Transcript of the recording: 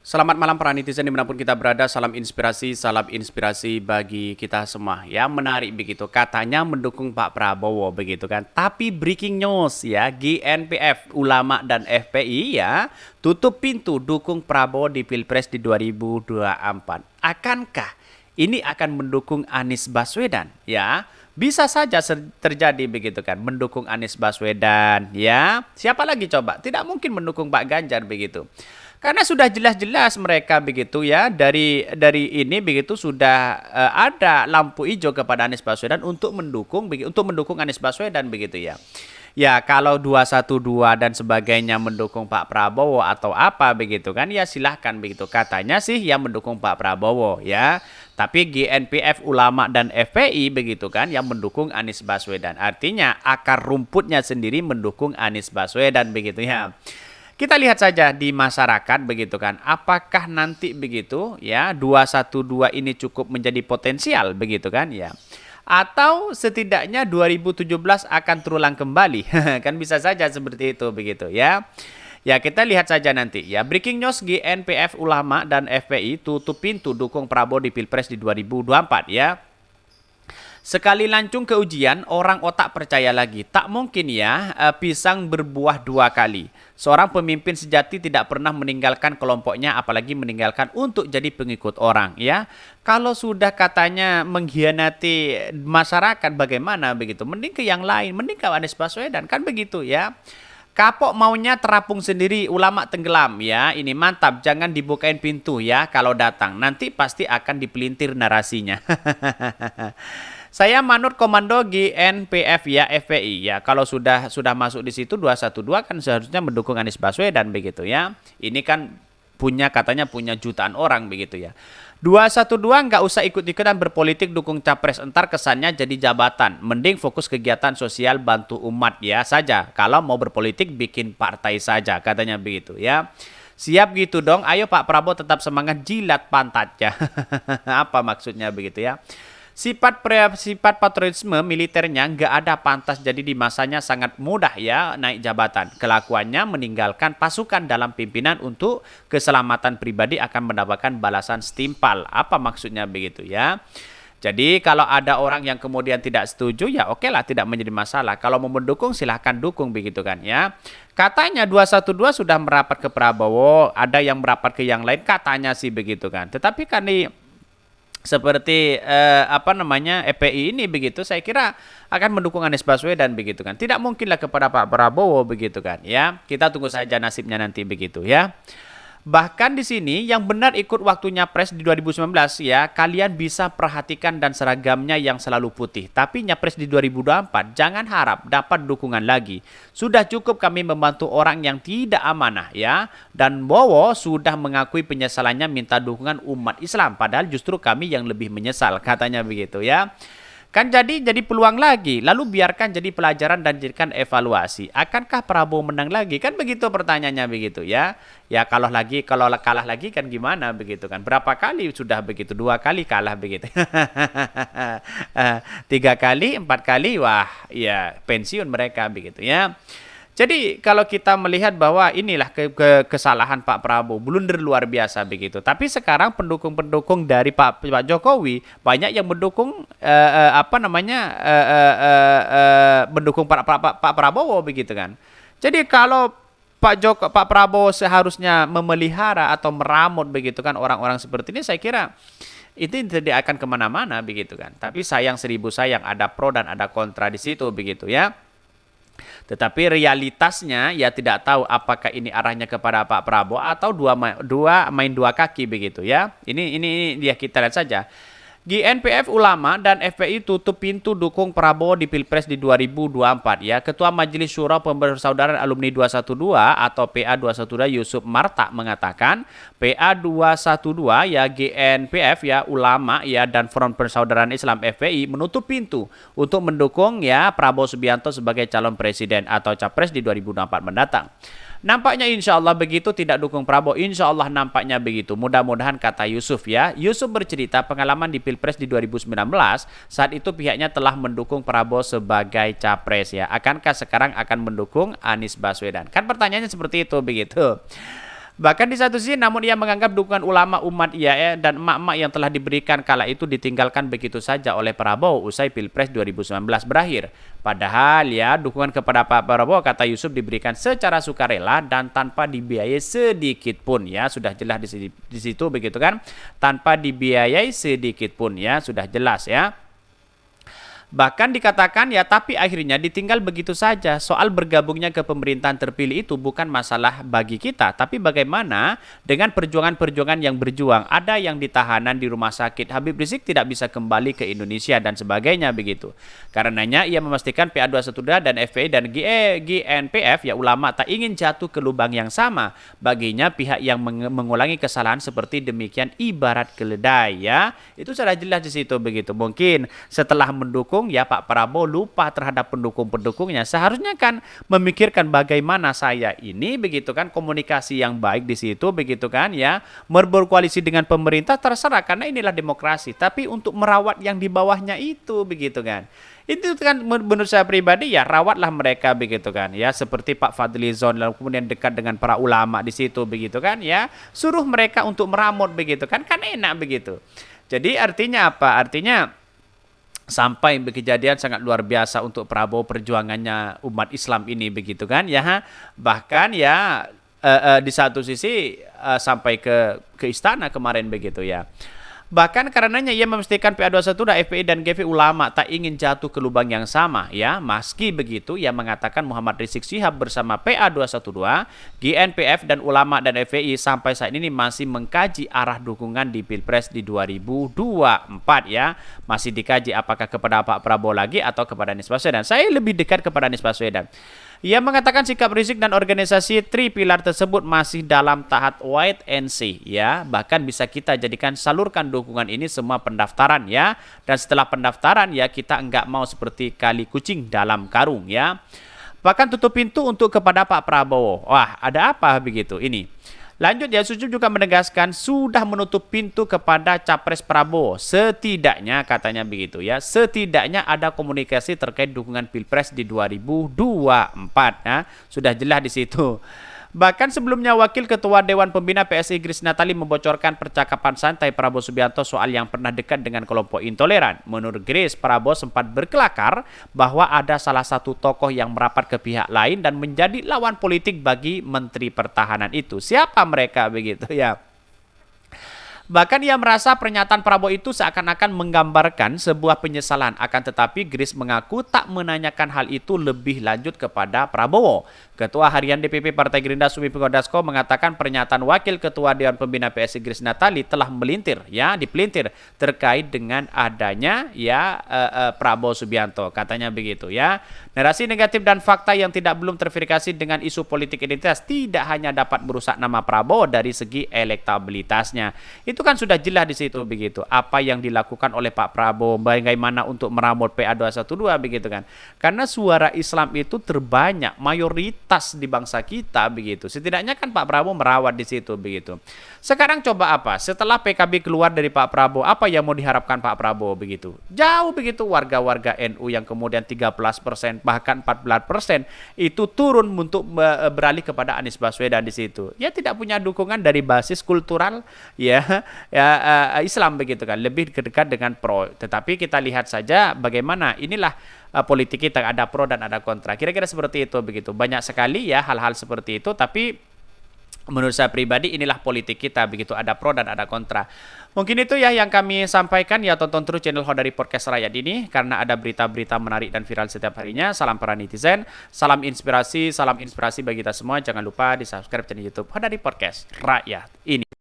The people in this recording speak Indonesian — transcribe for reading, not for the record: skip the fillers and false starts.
Selamat malam para netizen dimanapun kita berada, salam inspirasi bagi kita semua. Ya menarik begitu, katanya mendukung Pak Prabowo begitu kan. Tapi breaking news ya, GNPF, Ulama dan FPI ya, tutup pintu dukung Prabowo di Pilpres di 2024. Akankah ini akan mendukung Anies Baswedan ya? Bisa saja terjadi begitu kan, mendukung Anies Baswedan ya. Siapa lagi coba? Tidak mungkin mendukung Pak Ganjar begitu. Karena sudah jelas-jelas mereka begitu ya, dari ini begitu sudah ada lampu hijau kepada Anies Baswedan untuk mendukung Anies Baswedan begitu ya. Ya kalau 212 dan sebagainya mendukung Pak Prabowo atau apa begitu kan, ya silahkan begitu. Katanya sih yang mendukung Pak Prabowo ya. Tapi GNPF, Ulama dan FPI begitu kan yang mendukung Anies Baswedan. Artinya akar rumputnya sendiri mendukung Anies Baswedan begitu ya. Kita lihat saja di masyarakat begitu kan. Apakah nanti begitu ya 212 ini cukup menjadi potensial begitu kan ya. Atau setidaknya 2017 akan terulang kembali. Kan bisa saja seperti itu begitu ya. Ya kita lihat saja nanti ya. Breaking news, GNPF, Ulama dan FPI tutup pintu dukung Prabowo di Pilpres di 2024 ya. Sekali lancung ke ujian, orang otak percaya lagi. Tak mungkin ya, pisang berbuah dua kali. Seorang pemimpin sejati tidak pernah meninggalkan kelompoknya, apalagi meninggalkan untuk jadi pengikut orang. Ya, kalau sudah katanya mengkhianati masyarakat, bagaimana begitu? Mending ke yang lain, mending ke Anies Baswedan, kan begitu ya. Kapok maunya terapung sendiri, ulama tenggelam ya. Ini mantap, jangan dibukain pintu ya kalau datang. Nanti pasti akan dipelintir narasinya. Saya manut komando GNPF ya, FPI ya. Kalau sudah masuk di situ 212 kan seharusnya mendukung Anies Baswedan begitu ya. Ini kan katanya punya jutaan orang begitu ya. 212 nggak usah ikut-ikutan berpolitik dukung capres, entar kesannya jadi jabatan. Mending fokus kegiatan sosial bantu umat ya saja. Kalau mau berpolitik bikin partai saja, katanya begitu ya. Siap gitu dong. Ayo Pak Prabowo tetap semangat, jilat pantatnya. Apa maksudnya begitu ya? Sifat patriotisme militernya nggak ada pantas, jadi di masanya sangat mudah ya naik jabatan. Kelakuannya meninggalkan pasukan dalam pimpinan untuk keselamatan pribadi akan mendapatkan balasan setimpal. Apa maksudnya begitu ya? Jadi kalau ada orang yang kemudian tidak setuju ya oke lah, tidak menjadi masalah. Kalau mau mendukung silahkan dukung begitu kan ya. Katanya 212 sudah merapat ke Prabowo, ada yang merapat ke yang lain katanya sih begitu kan. Tetapi kan seperti FPI ini begitu, saya kira akan mendukung Anies Baswedan begitu kan. Tidak mungkinlah kepada Pak Prabowo begitu kan ya. Kita tunggu saja nasibnya nanti begitu ya. Bahkan di sini yang benar ikut waktunya Nyapres di 2019 ya, kalian bisa perhatikan dan seragamnya yang selalu putih. Tapi Nyapres di 2024 jangan harap dapat dukungan lagi. Sudah cukup kami membantu orang yang tidak amanah ya. Dan Bowo sudah mengakui penyesalannya minta dukungan umat Islam. Padahal justru kami yang lebih menyesal, katanya begitu ya. Kan jadi peluang lagi. Lalu biarkan jadi pelajaran dan jadikan evaluasi. Akankah Prabowo menang lagi? Kan begitu pertanyaannya begitu ya. Ya kalau kalah lagi kan gimana begitu kan. Berapa kali sudah begitu? 2 kali kalah begitu. 3 kali, 4 kali, wah ya pensiun mereka begitu ya. Jadi kalau kita melihat bahwa inilah kesalahan Pak Prabowo, blunder luar biasa begitu. Tapi sekarang pendukung-pendukung dari Pak Jokowi banyak yang mendukung mendukung Pak Prabowo begitu kan. Jadi kalau Pak Prabowo seharusnya memelihara atau meramut begitu kan orang-orang seperti ini, saya kira itu tidak akan kemana-mana begitu kan. Tapi sayang seribu sayang, ada pro dan ada kontra di situ begitu ya. Tetapi realitasnya ya tidak tahu apakah ini arahnya kepada Pak Prabowo atau main dua kaki begitu ya. Ini dia, kita lihat saja. GNPF, Ulama dan FPI tutup pintu dukung Prabowo di Pilpres di 2024 ya. Ketua Majelis Syuro Persaudaraan Alumni 212 atau PA 212 Yusuf Marta mengatakan PA 212 ya, GNPF ya, Ulama ya, dan Front Persaudaraan Islam FPI menutup pintu untuk mendukung ya Prabowo Subianto sebagai calon presiden atau capres di 2024 mendatang. Nampaknya insya Allah begitu, tidak dukung Prabowo. Insya Allah nampaknya begitu. Mudah-mudahan, kata Yusuf ya. Yusuf bercerita pengalaman di Pilpres di 2019. Saat itu pihaknya telah mendukung Prabowo sebagai capres ya. Akankah sekarang akan mendukung Anies Baswedan? Kan pertanyaannya seperti itu begitu. Bahkan di satu sisi, namun ia menganggap dukungan ulama umat dan emak-emak yang telah diberikan kala itu ditinggalkan begitu saja oleh Prabowo usai Pilpres 2019 berakhir. Padahal ya, dukungan kepada Pak Prabowo, kata Yusuf, diberikan secara sukarela dan tanpa dibiayai sedikit pun ya. Sudah jelas di situ begitu kan? Tanpa dibiayai sedikit pun ya, sudah jelas ya. Bahkan dikatakan ya, tapi akhirnya ditinggal begitu saja. Soal bergabungnya ke pemerintahan terpilih itu bukan masalah bagi kita, tapi bagaimana dengan perjuangan-perjuangan yang berjuang. Ada yang ditahanan di rumah sakit, Habib Rizik tidak bisa kembali ke Indonesia dan sebagainya begitu. Karenanya ia memastikan PA212 dan FPI dan GNPF ya ulama tak ingin jatuh ke lubang yang sama. Baginya pihak yang mengulangi kesalahan seperti demikian ibarat keledai ya. Itu sudah jelas di situ begitu. Mungkin setelah mendukung ya Pak Prabowo lupa terhadap pendukung-pendukungnya. Seharusnya kan memikirkan bagaimana saya ini begitu kan, komunikasi yang baik di situ begitu kan ya, berkoalisi dengan pemerintah terserah karena inilah demokrasi. Tapi untuk merawat yang di bawahnya itu begitu kan. Itu kan menurut saya pribadi ya, rawatlah mereka begitu kan ya, seperti Pak Fadlizon lalu kemudian dekat dengan para ulama di situ begitu kan ya. Suruh mereka untuk meramut begitu kan enak begitu. Jadi artinya apa? Artinya sampai kejadian sangat luar biasa untuk Prabowo perjuangannya umat Islam ini begitu kan ya. Bahkan ya di satu sisi sampai ke istana kemarin begitu ya. Bahkan karenanya ia memastikan PA212, FPI dan GV ulama tak ingin jatuh ke lubang yang sama ya. Meski begitu ia mengatakan Muhammad Rizik Syihab bersama PA212, GNPF dan ulama dan FPI sampai saat ini masih mengkaji arah dukungan di Pilpres di 2024 ya. Masih dikaji apakah kepada Pak Prabowo lagi atau kepada Anies Baswedan. Saya lebih dekat kepada Anies Baswedan. Ia mengatakan sikap Rizik dan organisasi Tripilar tersebut masih dalam tahap wait and see ya. Bahkan bisa kita jadikan salurkan dukungan ini semua pendaftaran ya. Dan setelah pendaftaran ya kita enggak mau seperti kali kucing dalam karung ya. Bahkan tutup pintu untuk kepada Pak Prabowo. Wah, ada apa begitu ini? Lanjut ya, Yusuf juga menegaskan sudah menutup pintu kepada Capres Prabowo. Setidaknya katanya begitu ya. Setidaknya ada komunikasi terkait dukungan Pilpres di 2024 ya. Sudah jelas di situ. Bahkan sebelumnya Wakil Ketua Dewan Pembina PSI Grace Natali membocorkan percakapan santai Prabowo Subianto soal yang pernah dekat dengan kelompok intoleran. Menurut Grace, Prabowo sempat berkelakar bahwa ada salah satu tokoh yang merapat ke pihak lain dan menjadi lawan politik bagi Menteri Pertahanan itu. Siapa mereka begitu ya? Bahkan ia merasa pernyataan Prabowo itu seakan-akan menggambarkan sebuah penyesalan. Akan tetapi Grace mengaku tak menanyakan hal itu lebih lanjut kepada Prabowo. Ketua Harian DPP Partai Gerindra Sumi Dasko mengatakan pernyataan Wakil Ketua Dewan Pembina PSI Grace Natali telah dipelintir terkait dengan adanya Prabowo Subianto. Katanya begitu ya. Narasi negatif dan fakta yang belum terverifikasi dengan isu politik identitas tidak hanya dapat merusak nama Prabowo dari segi elektabilitasnya. Itu kan sudah jelas di situ begitu. Apa yang dilakukan oleh Pak Prabowo, bagaimana untuk meramut PA212 begitu kan. Karena suara Islam itu terbanyak, mayoritas di bangsa kita begitu. Setidaknya kan Pak Prabowo merawat di situ begitu. Sekarang coba apa? Setelah PKB keluar dari Pak Prabowo, apa yang mau diharapkan Pak Prabowo begitu? Jauh begitu warga-warga NU yang kemudian 13% bahkan 14% itu turun untuk beralih kepada Anies Baswedan di situ. Ya tidak punya dukungan dari basis kultural Islam begitu kan, lebih dekat dengan pro. Tetapi kita lihat saja bagaimana inilah politik kita, ada pro dan ada kontra. Kira-kira seperti itu begitu. Banyak sekali ya hal-hal seperti itu, tapi menurut saya pribadi inilah politik kita begitu, ada pro dan ada kontra. Mungkin itu ya yang kami sampaikan ya. Tonton terus channel Hodari Podcast Rakyat ini karena ada berita-berita menarik dan viral setiap harinya. Salam para netizen, salam inspirasi bagi kita semua. Jangan lupa di subscribe channel YouTube Hodari Podcast Rakyat ini.